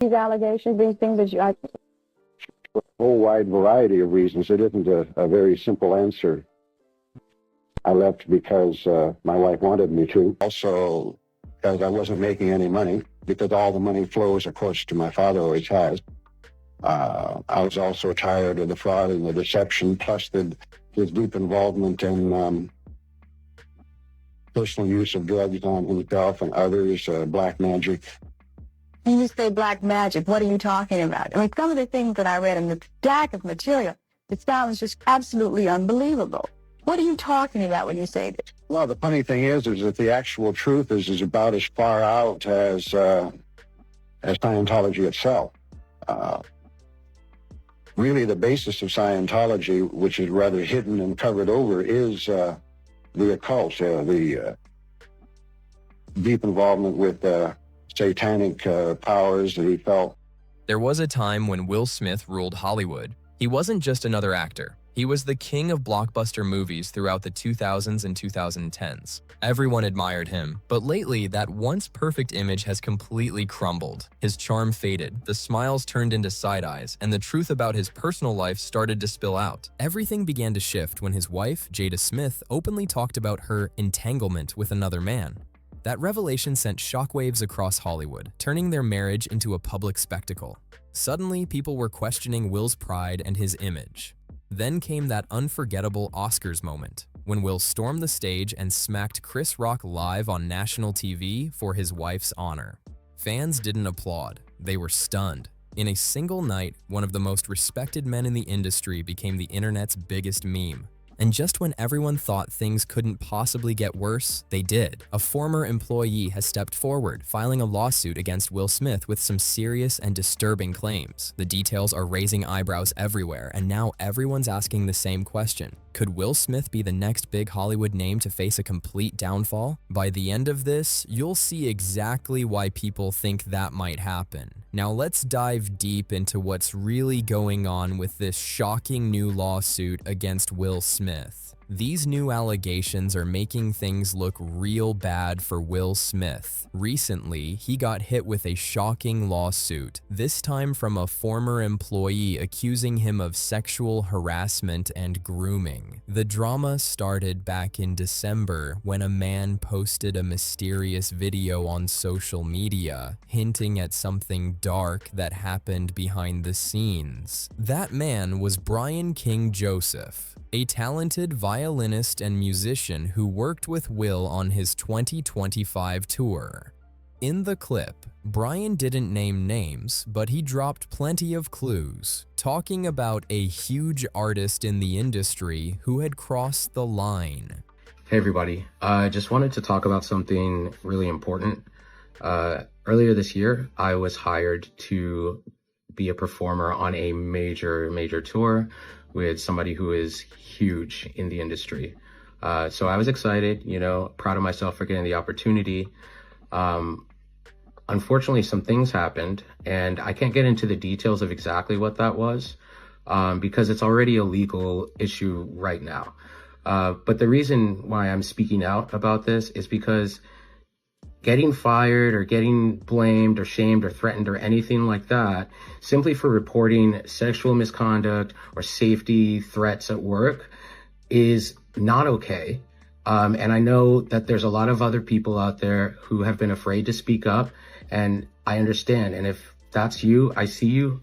these allegations, these things that you... A whole wide variety of reasons. It isn't a very simple answer. I left because my wife wanted me to. Also, because I wasn't making any money, because all the money flows, of course, to my father, always has. I was also tired of the fraud and the deception, plus his deep involvement in personal use of drugs on himself and others, black magic. When you say black magic, what are you talking about? I mean, some of the things that I read in the stack of material, it sounds just absolutely unbelievable. What are you talking about when you say this? Well, the funny thing is that the actual truth is about as far out as Scientology itself. Really, the basis of Scientology, which is rather hidden and covered over, is the occult, the deep involvement with satanic powers that he felt. There was a time when Will Smith ruled Hollywood. He wasn't just another actor. He was the king of blockbuster movies throughout the 2000s and 2010s. Everyone admired him, but lately that once perfect image has completely crumbled. His charm faded, the smiles turned into side eyes, and the truth about his personal life started to spill out. Everything began to shift when his wife, Jada Smith, openly talked about her entanglement with another man. That revelation sent shockwaves across Hollywood, turning their marriage into a public spectacle. Suddenly, people were questioning Will's pride and his image. Then came that unforgettable Oscars moment, when Will stormed the stage and smacked Chris Rock live on national TV for his wife's honor. Fans didn't applaud, they were stunned. In a single night, one of the most respected men in the industry became the internet's biggest meme. And just when everyone thought things couldn't possibly get worse, they did. A former employee has stepped forward, filing a lawsuit against Will Smith with some serious and disturbing claims. The details are raising eyebrows everywhere, and now everyone's asking the same question. Could Will Smith be the next big Hollywood name to face a complete downfall? By the end of this, you'll see exactly why people think that might happen. Now let's dive deep into what's really going on with this shocking new lawsuit against Will Smith. These new allegations are making things look real bad for Will Smith. Recently, he got hit with a shocking lawsuit, this time from a former employee accusing him of sexual harassment and grooming. The drama started back in December when a man posted a mysterious video on social media, hinting at something dark that happened behind the scenes. That man was Brian King Joseph, a talented violinist and musician who worked with Will on his 2025 tour. In the clip, Brian didn't name names, but he dropped plenty of clues, talking about a huge artist in the industry who had crossed the line. Hey everybody, I just wanted to talk about something really important. Earlier this year, I was hired to be a performer on a major tour with somebody who is huge in the industry. So I was excited, proud of myself for getting the opportunity. Unfortunately, some things happened, and I can't get into the details of exactly what that was because it's already a legal issue right now. But the reason why I'm speaking out about this is because getting fired or getting blamed or shamed or threatened or anything like that simply for reporting sexual misconduct or safety threats at work is not okay. And I know that there's a lot of other people out there who have been afraid to speak up, and I understand. And if that's you, I see you.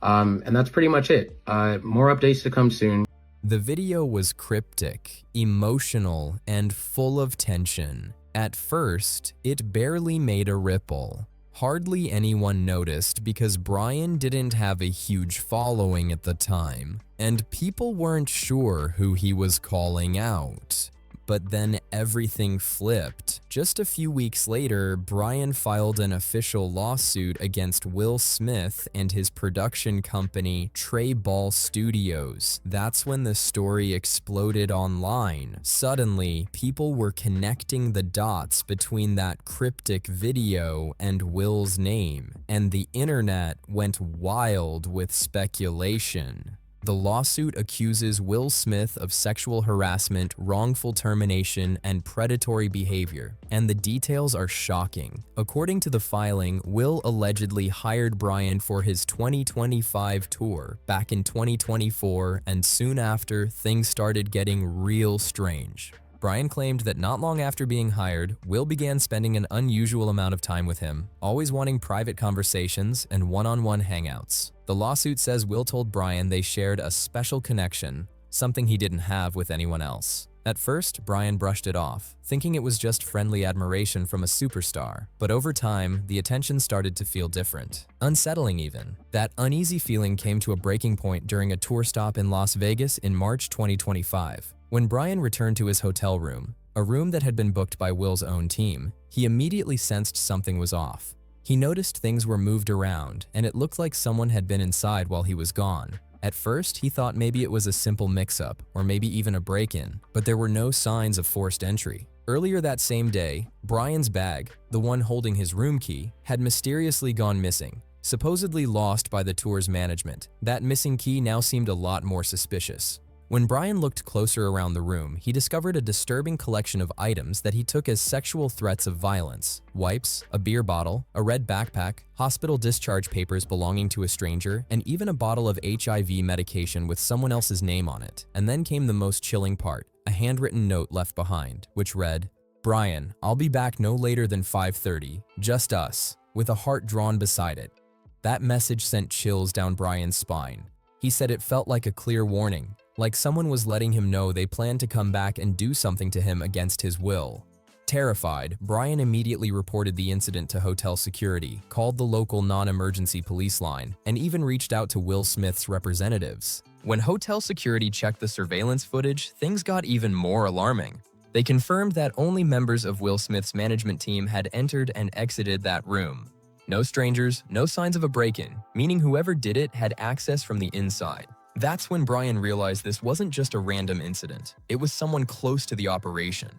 And that's pretty much it. More updates to come soon. The video was cryptic, emotional, and full of tension. At first, it barely made a ripple. Hardly anyone noticed because Brian didn't have a huge following at the time, and people weren't sure who he was calling out. But then everything flipped. Just a few weeks later, Brian filed an official lawsuit against Will Smith and his production company, Trey Ball Studios. That's when the story exploded online. Suddenly, people were connecting the dots between that cryptic video and Will's name, and the internet went wild with speculation. The lawsuit accuses Will Smith of sexual harassment, wrongful termination, and predatory behavior, and the details are shocking. According to the filing, Will allegedly hired Brian for his 2025 tour back in 2024, and soon after, things started getting real strange. Brian claimed that not long after being hired, Will began spending an unusual amount of time with him, always wanting private conversations and one-on-one hangouts. The lawsuit says Will told Brian they shared a special connection, something he didn't have with anyone else. At first, Brian brushed it off, thinking it was just friendly admiration from a superstar. But over time, the attention started to feel different. Unsettling even. That uneasy feeling came to a breaking point during a tour stop in Las Vegas in March 2025. When Brian returned to his hotel room, a room that had been booked by Will's own team, he immediately sensed something was off. He noticed things were moved around, and it looked like someone had been inside while he was gone. At first, he thought maybe it was a simple mix-up, or maybe even a break-in, but there were no signs of forced entry. Earlier that same day, Brian's bag, the one holding his room key, had mysteriously gone missing, supposedly lost by the tour's management. That missing key now seemed a lot more suspicious. When Brian looked closer around the room, he discovered a disturbing collection of items that he took as sexual threats of violence: wipes, a beer bottle, a red backpack, hospital discharge papers belonging to a stranger, and even a bottle of HIV medication with someone else's name on it. And then came the most chilling part, a handwritten note left behind, which read, "Brian, I'll be back no later than 5:30, just us," with a heart drawn beside it. That message sent chills down Brian's spine. He said it felt like a clear warning, like someone was letting him know they planned to come back and do something to him against his will. Terrified, Brian immediately reported the incident to hotel security, called the local non-emergency police line, and even reached out to Will Smith's representatives. When hotel security checked the surveillance footage, things got even more alarming. They confirmed that only members of Will Smith's management team had entered and exited that room. No strangers, no signs of a break-in, meaning whoever did it had access from the inside. That's when Brian realized this wasn't just a random incident. It was someone close to the operation.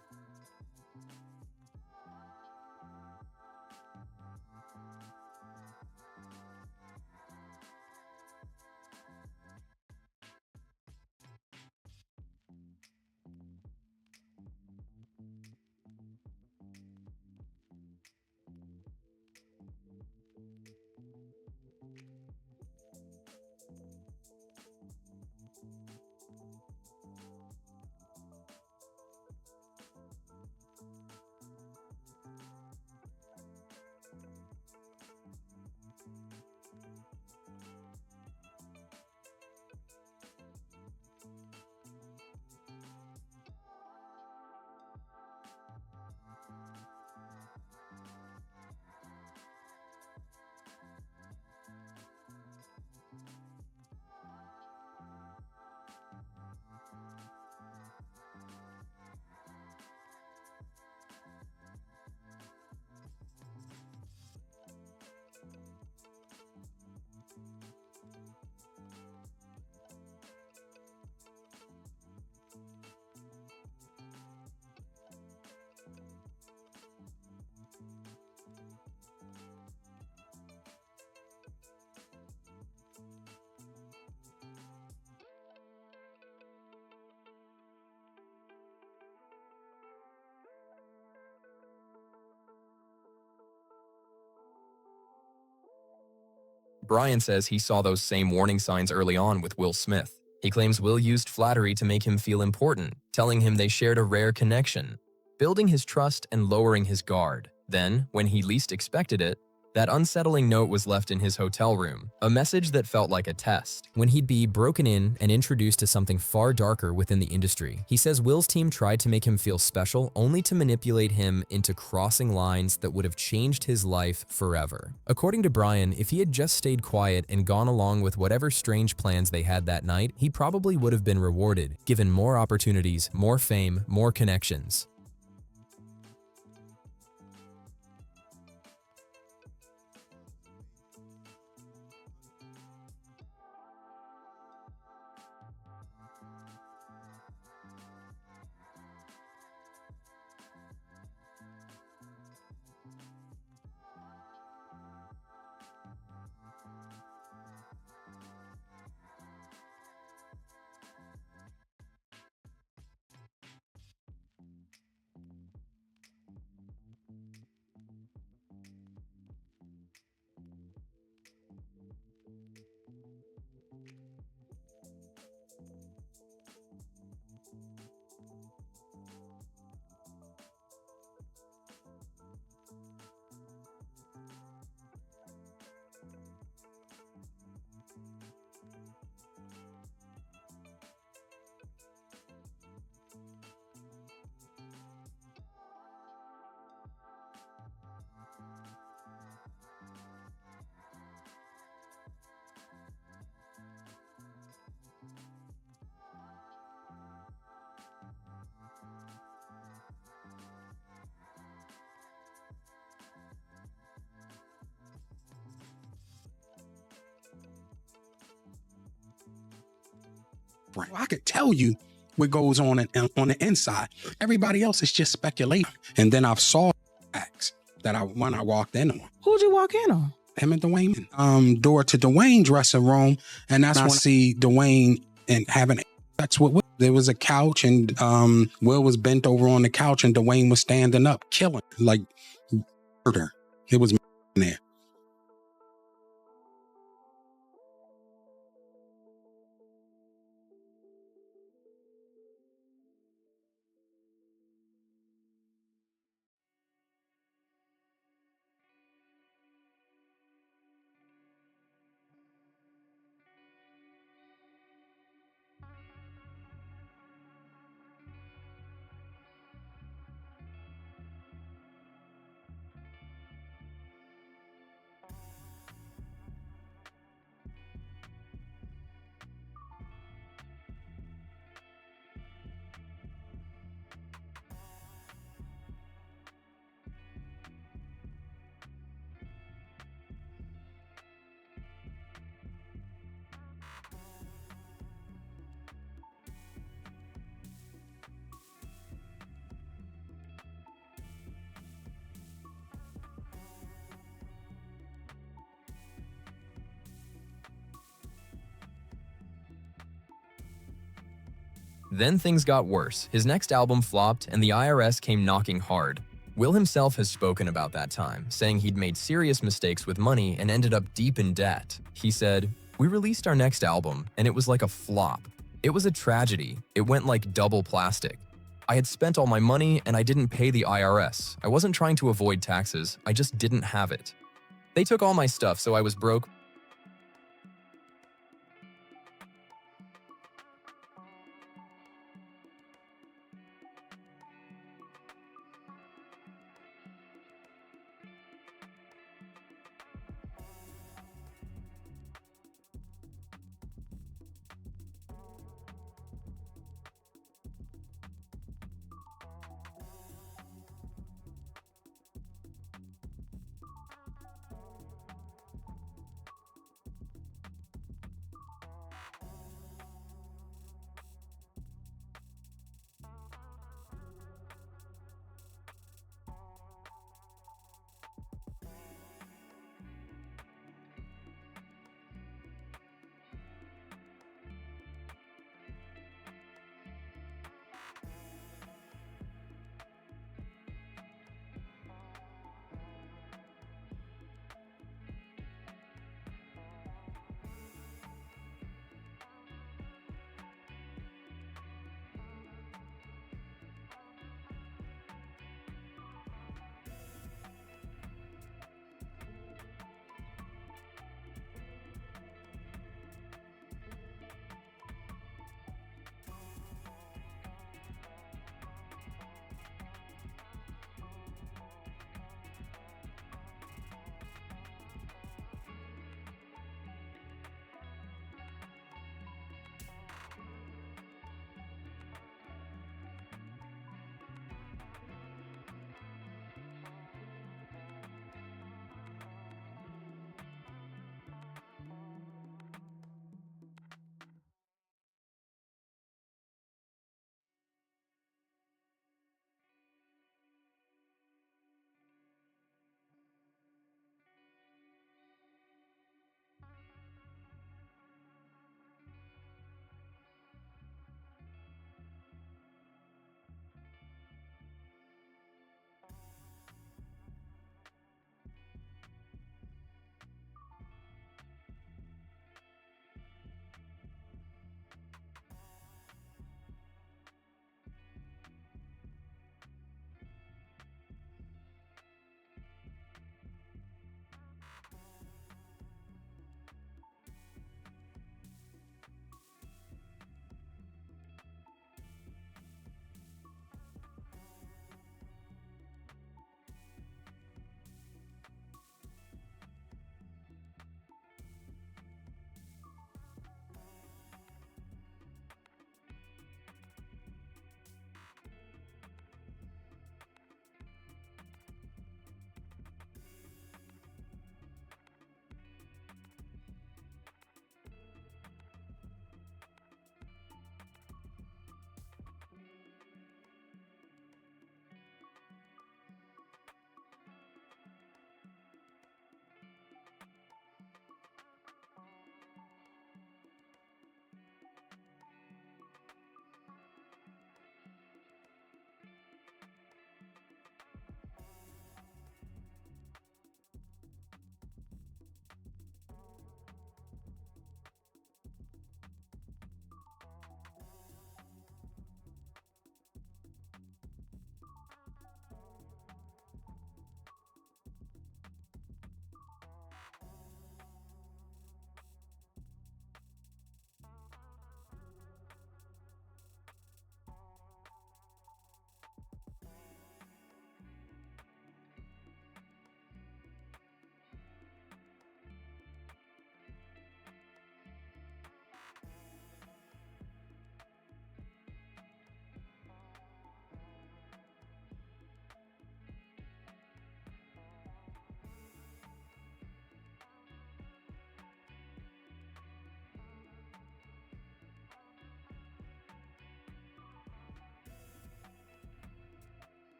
Brian says he saw those same warning signs early on with Will Smith. He claims Will used flattery to make him feel important, telling him they shared a rare connection, building his trust and lowering his guard. Then, when he least expected it, that unsettling note was left in his hotel room, a message that felt like a test. When he'd be broken in and introduced to something far darker within the industry, he says Will's team tried to make him feel special only to manipulate him into crossing lines that would have changed his life forever. According to Brian, if he had just stayed quiet and gone along with whatever strange plans they had that night, he probably would have been rewarded, given more opportunities, more fame, more connections. I could tell you what goes on the inside. Everybody else is just speculating. And then I saw acts that I walked in on. Who'd you walk in on? Him and Dwayne. Door to Dwayne's dressing room, and that's when I see Dwayne and having sex with Will. There was a couch, and Will was bent over on the couch, and Dwayne was standing up, killing, like murder. It was in there. Then things got worse. His next album flopped, and the IRS came knocking hard. Will himself has spoken about that time, saying he'd made serious mistakes with money and ended up deep in debt. He said, "We released our next album, and it was like a flop. It was a tragedy. It went like double plastic. I had spent all my money, and I didn't pay the IRS. I wasn't trying to avoid taxes. I just didn't have it. They took all my stuff, so I was broke,